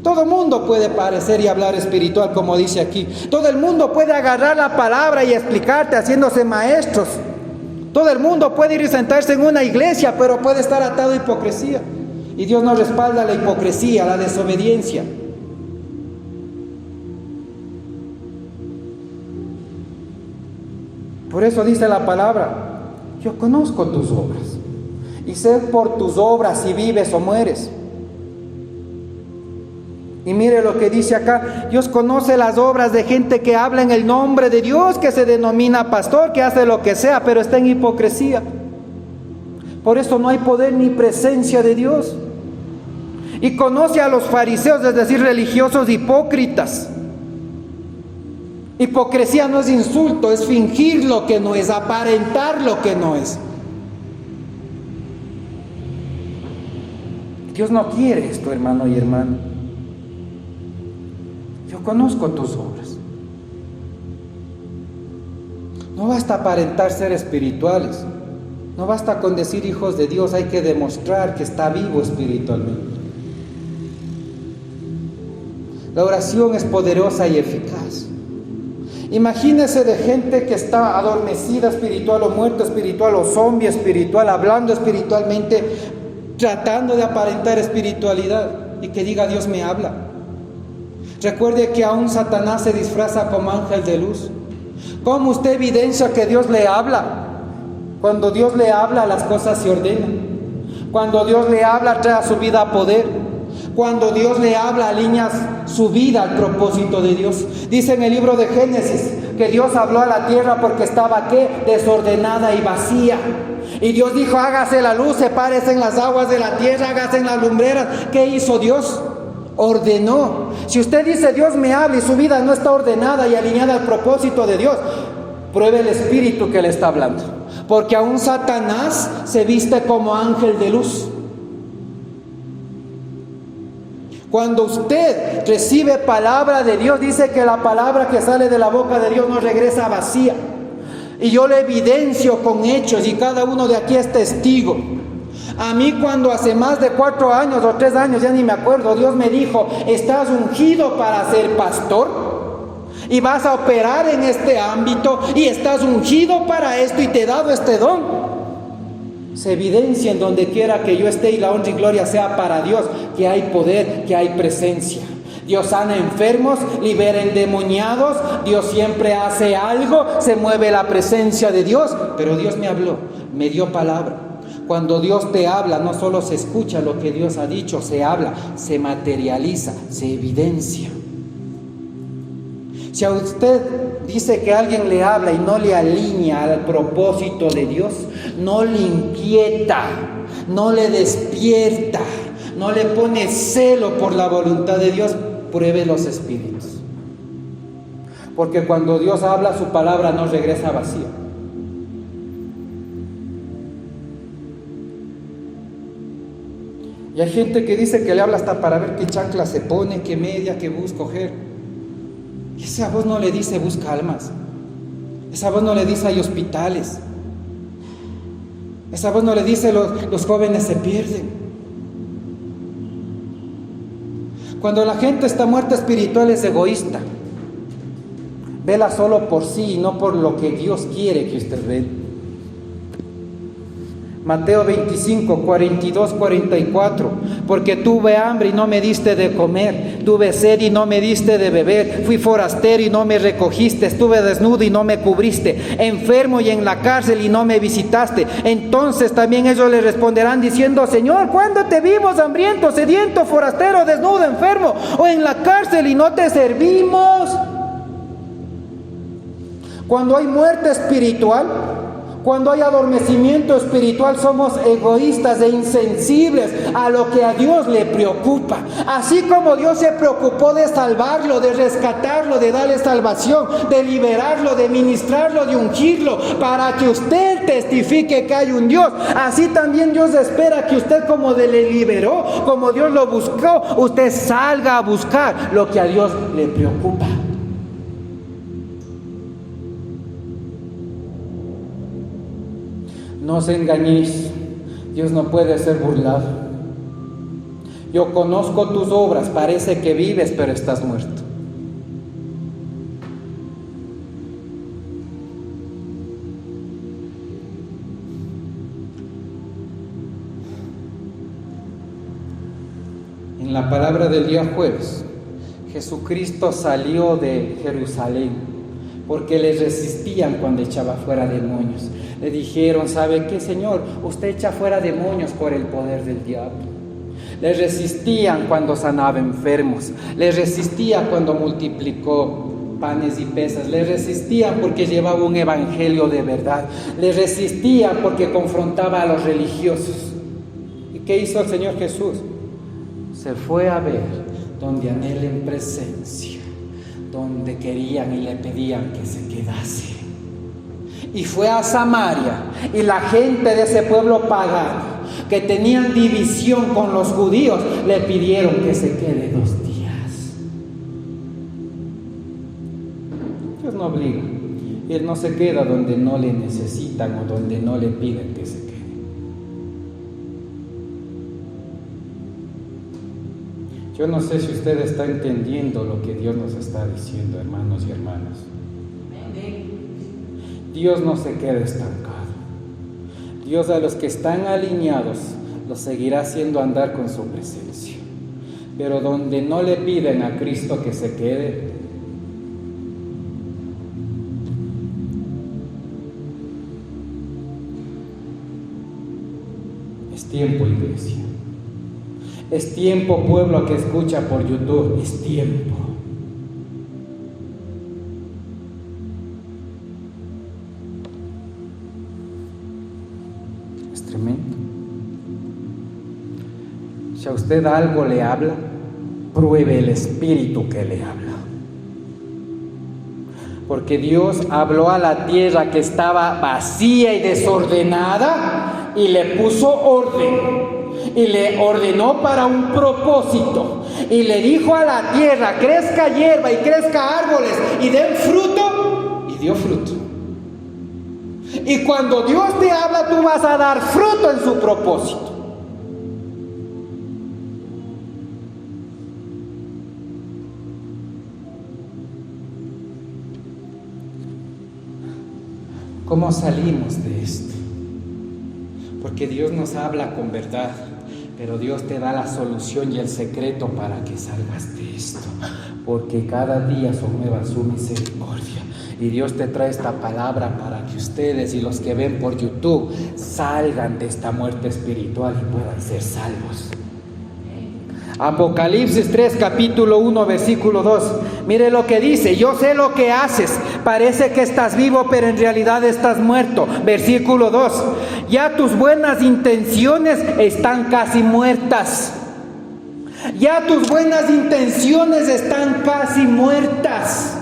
Todo el mundo puede parecer y hablar espiritual, como dice aquí. Todo el mundo puede agarrar la palabra y explicarte haciéndose maestros. Todo el mundo puede ir y sentarse en una iglesia, pero puede estar atado a hipocresía. Y Dios no respalda la hipocresía, la desobediencia. Por eso dice la palabra, yo conozco tus obras y sé por tus obras si vives o mueres. Y mire lo que dice acá, Dios conoce las obras de gente que habla en el nombre de Dios, que se denomina pastor, que hace lo que sea, pero está en hipocresía. Por eso no hay poder ni presencia de Dios. Y conoce a los fariseos, es decir, religiosos hipócritas. Hipocresía no es insulto, es fingir lo que no es, aparentar lo que no es. Dios no quiere esto, hermano y hermana. Yo conozco tus obras. No basta aparentar ser espirituales. No basta con decir hijos de Dios, hay que demostrar que está vivo espiritualmente. La oración es poderosa y eficaz. Imagínese de gente que está adormecida espiritual o muerto espiritual o zombie espiritual, hablando espiritualmente, tratando de aparentar espiritualidad y que diga Dios me habla. Recuerde que aún Satanás se disfraza como ángel de luz. ¿Cómo usted evidencia que Dios le habla? Cuando Dios le habla, las cosas se ordenan. Cuando Dios le habla, trae a su vida poder. Cuando Dios le habla, alineas su vida al propósito de Dios. Dice en el libro de Génesis que Dios habló a la tierra porque estaba ¿qué? Desordenada y vacía. Y Dios dijo, hágase la luz, sepárese en las aguas de la tierra, hágase en las lumbreras. ¿Qué hizo Dios? Ordenó. Si usted dice Dios me habla y su vida no está ordenada y alineada al propósito de Dios, pruebe el espíritu que le está hablando. Porque aún Satanás se viste como ángel de luz. Cuando usted recibe palabra de Dios, dice que la palabra que sale de la boca de Dios no regresa vacía. Y yo le evidencio con hechos y cada uno de aquí es testigo. A mí cuando hace más de 4 años o 3 años, ya ni me acuerdo, Dios me dijo, estás ungido para ser pastor y vas a operar en este ámbito y estás ungido para esto y te he dado este don. Se evidencia en donde quiera que yo esté y la honra y gloria sea para Dios, que hay poder, que hay presencia. Dios sana enfermos, libera endemoniados, Dios siempre hace algo, se mueve la presencia de Dios. Pero Dios me habló, me dio palabra. Cuando Dios te habla, no solo se escucha lo que Dios ha dicho, se habla, se materializa, se evidencia. Si a usted dice que alguien le habla y no le alinea al propósito de Dios, no le inquieta, no le despierta, no le pone celo por la voluntad de Dios, pruebe los espíritus. Porque cuando Dios habla, su palabra no regresa vacía. Y hay gente que dice que le habla hasta para ver qué chancla se pone, qué media, qué bus coger. Y esa voz no le dice busca almas. Esa voz no le dice hay hospitales. Esa voz no le dice los jóvenes se pierden. Cuando la gente está muerta espiritual es egoísta. Vela solo por sí y no por lo que Dios quiere que usted vea. Mateo 25, 42, 44. Porque tuve hambre y no me diste de comer, tuve sed y no me diste de beber, fui forastero y no me recogiste, estuve desnudo y no me cubriste, enfermo y en la cárcel y no me visitaste. Entonces también ellos le responderán diciendo, Señor, ¿cuándo te vimos hambriento, sediento, forastero, desnudo, enfermo o en la cárcel y no te servimos? Cuando hay muerte espiritual, cuando hay adormecimiento espiritual, somos egoístas e insensibles a lo que a Dios le preocupa. Así como Dios se preocupó de salvarlo, de rescatarlo, de darle salvación, de liberarlo, de ministrarlo, de ungirlo, para que usted testifique que hay un Dios. Así también Dios espera que usted, como le liberó, como Dios lo buscó, usted salga a buscar lo que a Dios le preocupa. No os engañéis, Dios no puede ser burlado. Yo conozco tus obras, parece que vives, pero estás muerto. En la palabra del día jueves, Jesucristo salió de Jerusalén porque le resistían cuando echaba fuera demonios. Le dijeron, ¿sabe qué, Señor? Usted echa fuera demonios por el poder del diablo. Le resistían cuando sanaba enfermos. Le resistían cuando multiplicó panes y peces. Le resistían porque llevaba un evangelio de verdad. Le resistían porque confrontaba a los religiosos. ¿Y qué hizo el Señor Jesús? Se fue a ver donde anhelen presencia, donde querían y le pedían que se quedase. Y fue a Samaria, y la gente de ese pueblo pagano, que tenían división con los judíos, le pidieron que se quede 2 días. Dios no obliga. Él no se queda donde no le necesitan o donde no le piden que se quede. Yo no sé si usted está entendiendo lo que Dios nos está diciendo, hermanos y hermanas. Dios no se queda estancado. Dios a los que están alineados los seguirá haciendo andar con su presencia. Pero donde no le piden a Cristo que se quede, es tiempo, iglesia. Es tiempo, pueblo que escucha por YouTube. Es tiempo. Es tremendo. Si a usted algo le habla, pruebe el Espíritu que le habla. Porque Dios habló a la tierra que estaba vacía y desordenada y le puso orden. Y le ordenó para un propósito. Y le dijo a la tierra: crezca hierba y crezca árboles y den fruto. Y dio fruto. Y cuando Dios te habla, tú vas a dar fruto en su propósito. ¿Cómo salimos de esto? Porque Dios nos habla con verdad, pero Dios te da la solución y el secreto para que salgas de esto. Porque cada día son nuevas su misericordia. Y Dios te trae esta palabra para que ustedes y los que ven por YouTube salgan de esta muerte espiritual y puedan ser salvos. Apocalipsis 3, capítulo 1, versículo 2. Mire lo que dice: yo sé lo que haces, parece que estás vivo, pero en realidad estás muerto. Versículo 2. Ya tus buenas intenciones están casi muertas. Ya tus buenas intenciones están casi muertas.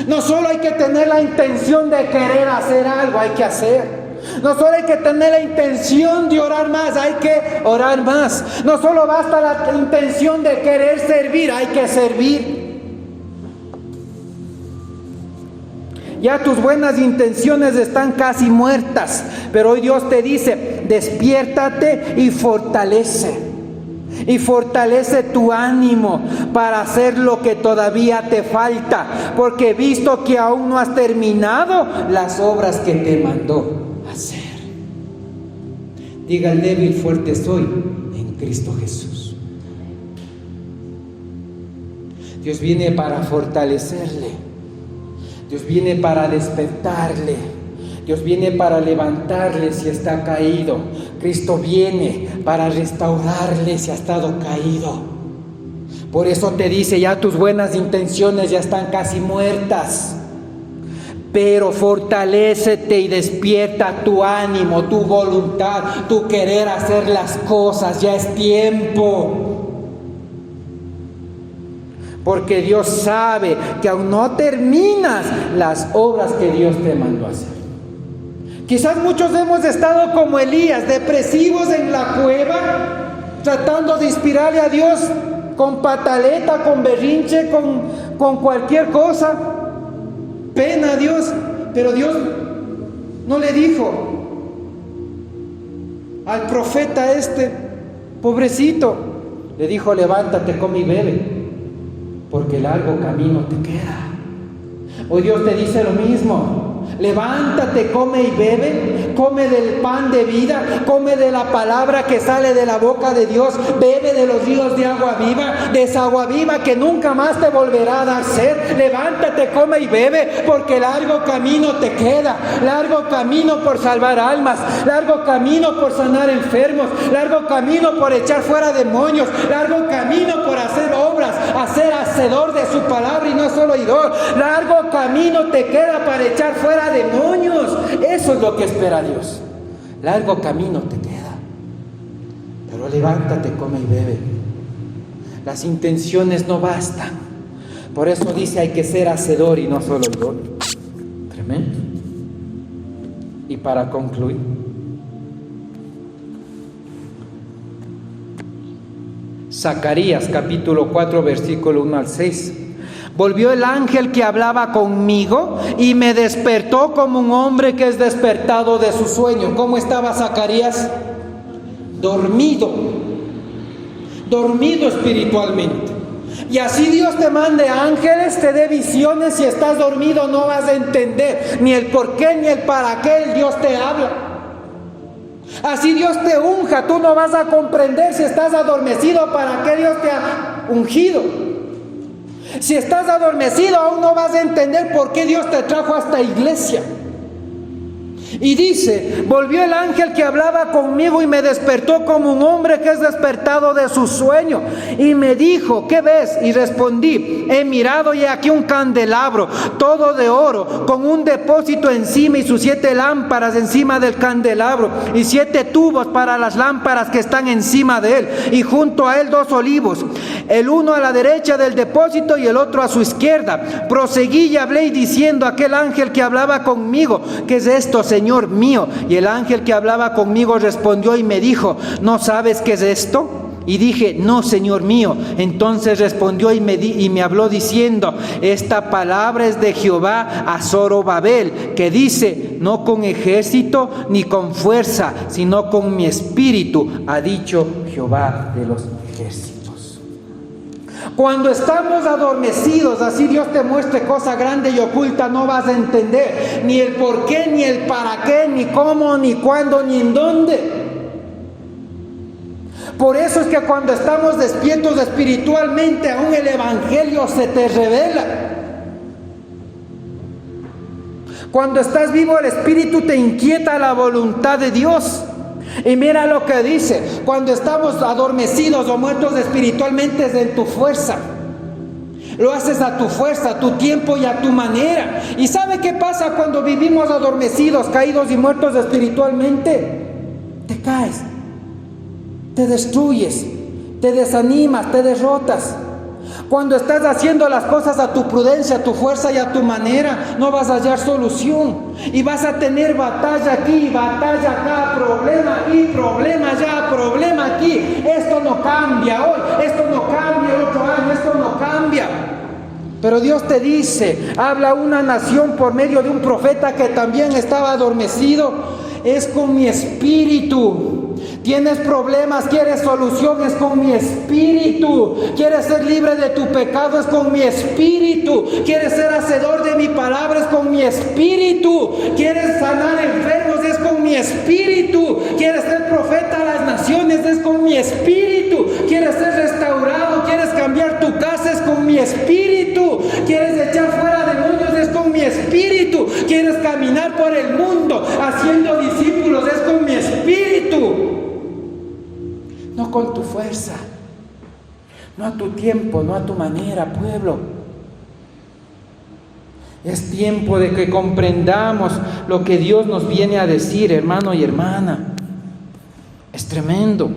No solo hay que tener la intención de querer hacer algo, hay que hacer. No solo hay que tener la intención de orar más, hay que orar más. No solo basta la intención de querer servir, hay que servir. Ya tus buenas intenciones están casi muertas, pero hoy Dios te dice: despiértate y fortalece. Y fortalece tu ánimo para hacer lo que todavía te falta, porque he visto que aún no has terminado las obras que te mandó hacer. Diga el débil: fuerte soy en Cristo Jesús. Dios viene para fortalecerle. Dios viene para despertarle. Dios viene para levantarle si está caído. Cristo viene para restaurarle si ha estado caído. Por eso te dice: ya tus buenas intenciones ya están casi muertas. Pero fortalécete y despierta tu ánimo, tu voluntad, tu querer hacer las cosas. Ya es tiempo. Porque Dios sabe que aún no terminas las obras que Dios te mandó a hacer. Quizás muchos hemos estado como Elías, depresivos en la cueva, tratando de inspirarle a Dios con pataleta, con berrinche, con cualquier cosa. Pena a Dios, pero Dios no le dijo al profeta pobrecito, le dijo: levántate, come y bebe, porque largo camino te queda. Hoy Dios te dice lo mismo: levántate, come y bebe, come del pan de vida, come de la palabra que sale de la boca de Dios, bebe de los ríos de agua viva, de esa agua viva que nunca más te volverá a dar sed. Levántate, come y bebe, porque largo camino te queda, largo camino por salvar almas, largo camino por sanar enfermos, largo camino por echar fuera demonios, largo camino por hacer obras, a ser hacedor de su palabra y no solo oidor. Largo camino te queda para echar fuera demonios. Eso es lo que espera Dios. Largo camino te queda, pero levántate, come y bebe. Las intenciones no bastan, Por eso dice, hay que ser hacedor y no solo oidor. Tremendo. Y para concluir, Zacarías capítulo 4 versículo 1 al 6. Volvió el ángel que hablaba conmigo y me despertó como un hombre que es despertado de su sueño. ¿Cómo estaba Zacarías? Dormido espiritualmente. Y así Dios te mande ángeles, te dé visiones. Si estás dormido no vas a entender ni el por qué ni el para qué el Dios te habla. Así Dios te unja, tú no vas a comprender si estás adormecido para qué Dios te ha ungido. Si estás adormecido aún no vas a entender por qué Dios te trajo a esta iglesia. Y dice, volvió el ángel que hablaba conmigo y me despertó como un hombre que es despertado de su sueño. Y me dijo, ¿qué ves? Y respondí, he mirado y aquí un candelabro, todo de oro, con un depósito encima y sus 7 lámparas encima del candelabro, y 7 tubos para las lámparas que están encima de él, y junto a él 2 olivos, el uno a la derecha del depósito y el otro a su izquierda. Proseguí y hablé diciendo a aquel ángel que hablaba conmigo, ¿qué es esto, Señor mío? Y el ángel que hablaba conmigo respondió y me dijo, ¿no sabes qué es esto? Y dije, no, Señor mío. Entonces respondió y me habló diciendo, esta palabra es de Jehová a Zorobabel, que dice, no con ejército ni con fuerza, sino con mi espíritu, ha dicho Jehová de los ejércitos. Cuando estamos adormecidos, así Dios te muestre cosa grande y oculta, no vas a entender ni el por qué, ni el para qué, ni cómo, ni cuándo, ni en dónde. Por eso es que cuando estamos despiertos espiritualmente, aún el Evangelio se te revela. Cuando estás vivo, el Espíritu te inquieta la voluntad de Dios. Y mira lo que dice, cuando estamos adormecidos o muertos espiritualmente es en tu fuerza. Lo haces a tu fuerza, a tu tiempo y a tu manera. ¿Y sabe qué pasa cuando vivimos adormecidos, caídos y muertos espiritualmente? Te caes, te destruyes, te desanimas, te derrotas. Cuando estás haciendo las cosas a tu prudencia, a tu fuerza y a tu manera, no vas a hallar solución. Y vas a tener batalla aquí, batalla acá, problema aquí, problema allá, problema aquí. Esto no cambia hoy, esto no cambia el otro año, esto no cambia. Pero Dios te dice, habla una nación por medio de un profeta que también estaba adormecido, es con mi espíritu. Tienes problemas, quieres soluciones, con mi espíritu. Quieres ser libre de tu pecado, es con mi espíritu. Quieres ser hacedor de mi palabra, es con mi espíritu. Quieres sanar enfermos, es con mi espíritu. Quieres ser profeta a las naciones, es con mi espíritu. Quieres ser restaurado, quieres cambiar tu casa, es con mi espíritu. Quieres echar fuera demonios, es con mi espíritu. Quieres caminar por el mundo haciendo discípulos, es con mi espíritu. No con tu fuerza, no a tu tiempo, no a tu manera, pueblo. Es tiempo de que comprendamos lo que Dios nos viene a decir, hermano y hermana. Es tremendo.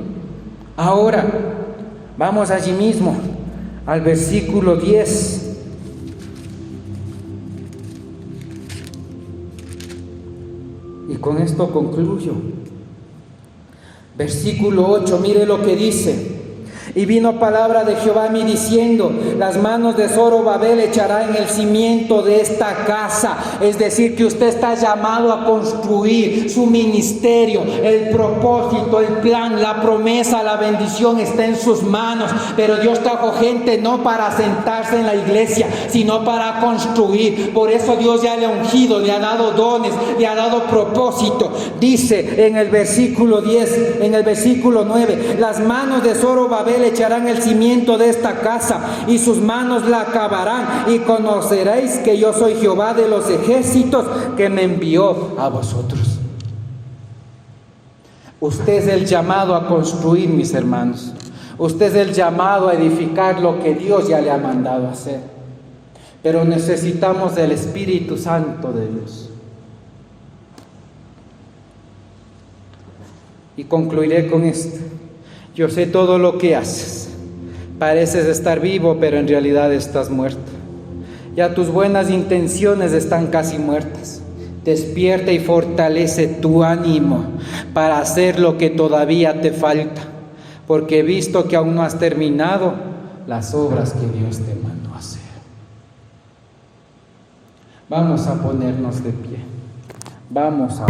Ahora, vamos allí mismo, al versículo 10. Y con esto concluyo. Versículo 8, mire lo que dice. Y vino palabra de Jehová a mí diciendo, las manos de Zorobabel echará en el cimiento de esta casa. Es decir, que usted está llamado a construir su ministerio, el propósito, el plan, la promesa, la bendición está en sus manos. Pero Dios trajo gente no para sentarse en la iglesia, sino para construir. Por eso Dios ya le ha ungido, le ha dado dones, le ha dado propósito. Dice en el versículo 10, en el versículo 9, las manos de Zorobabel echarán el cimiento de esta casa y sus manos la acabarán, y conoceréis que yo soy Jehová de los ejércitos que me envió a vosotros. Usted es el llamado a construir, mis hermanos. Usted es el llamado a edificar lo que Dios ya le ha mandado a hacer. Pero necesitamos del Espíritu Santo de Dios. Y concluiré con esto. Yo sé todo lo que haces. Pareces estar vivo, pero en realidad estás muerto. Ya tus buenas intenciones están casi muertas. Despierta y fortalece tu ánimo para hacer lo que todavía te falta, porque he visto que aún no has terminado las obras que Dios te mandó hacer. Vamos a ponernos de pie. Vamos a